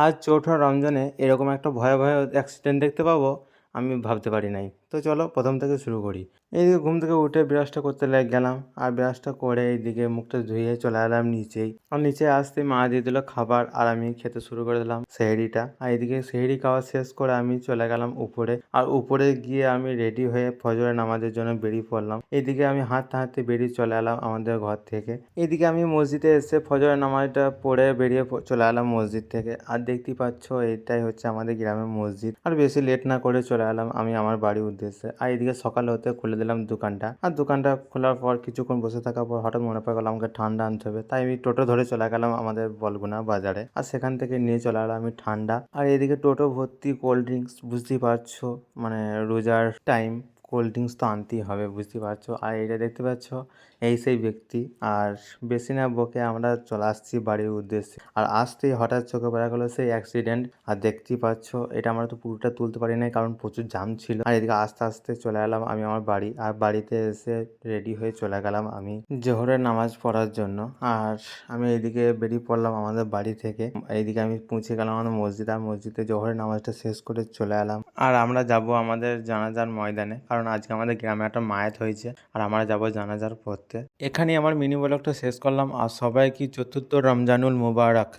আজ চৌঠা রমজানে এরকম একটা ভয়াবহ অ্যাক্সিডেন্ট দেখতে পাবো আমি ভাবতে পারি নাই। তো চলো প্রথম থেকে শুরু করি। এইদিকে ঘুম থেকে উঠে ব্রাশটা করতে গেলাম, আর ব্রাশটা করে এইদিকে মুখটা ধুয়ে চলে এলাম নিচেই। আর নিচে আসতে মা দিয়ে দিল খাবার, আর আমি খেতে শুরু করে দিলাম সেহরিটা। আর এদিকে সেহরি খাওয়া শেষ করে আমি চলে গেলাম উপরে, আর উপরে গিয়ে আমি রেডি হয়ে ফজরের নামাজের জন্য বেরিয়ে পড়লাম। এদিকে আমি হাঁটতে হাঁটতে বেরিয়ে চলে এলাম আমাদের ঘর থেকে। এদিকে আমি মসজিদে এসে ফজরের নামাজটা পড়ে বেরিয়ে চলে এলাম মসজিদ থেকে। আর দেখতেই পাচ্ছ এটাই হচ্ছে আমাদের গ্রামের মসজিদ। আর বেশি লেট না করে চলে এলাম আমি আমার বাড়ির উদ্দেশ্যে। আর এদিকে সকাল হতে খুলে দিলাম দোকানটা। আর দোকানটা খোলার পর কিছুক্ষণ বসে থাকার পর হঠাৎ মনে পড়ে গেল আমাকে ঠান্ডা আনতে হবে, তাই আমি টোটো ধরে চলে গেলাম আমাদের বলগুনা বাজারে। আর সেখান থেকে নিয়ে চলে এলাম আমি ঠান্ডা। আর এদিকে টোটো ভর্তি কোল্ড ড্রিঙ্কস, বুঝতেই পারছো মানে রোজার টাইম, কোল্ড ড্রিঙ্কস তো আনতেই হবে, বুঝতেই পারছো। আর এটা দেখতে পাচ্ছ এই সেই ব্যক্তি। আর বেশি না বকে আমরা চলে আসছি বাড়ির উদ্দেশ্যে। আর আসতেই হঠাৎ চোখে পড়া গেলো সেই অ্যাক্সিডেন্ট। আর দেখতেই পাচ্ছ এটা আমরা তো পুরোটা তুলতে পারি নাই, কারণ প্রচুর জাম ছিল। আর এদিকে আস্তে আস্তে চলে এলাম আমি আমার বাড়ি। আর বাড়িতে এসে রেডি হয়ে চলে গেলাম আমি জোহরের নামাজ পড়ার জন্য। আর আমি এইদিকে বেরিয়ে পড়লাম আমাদের বাড়ি থেকে। এইদিকে আমি পৌঁছে গেলাম আমাদের মসজিদ, আর মসজিদে জোহরের নামাজটা শেষ করে চলে এলাম। আর আমরা যাব আমাদের জানাজার ময়দানে, কারণ আজকে আমাদের গ্রামে একটা মায়াত হয়েছে, আর আমরা যাব জানাজার পড়তে। এখানেই আমার মিনি ব্লগটা শেষ করলাম। আর সবাইকে চতুর্থ রমজানুল মুবারক।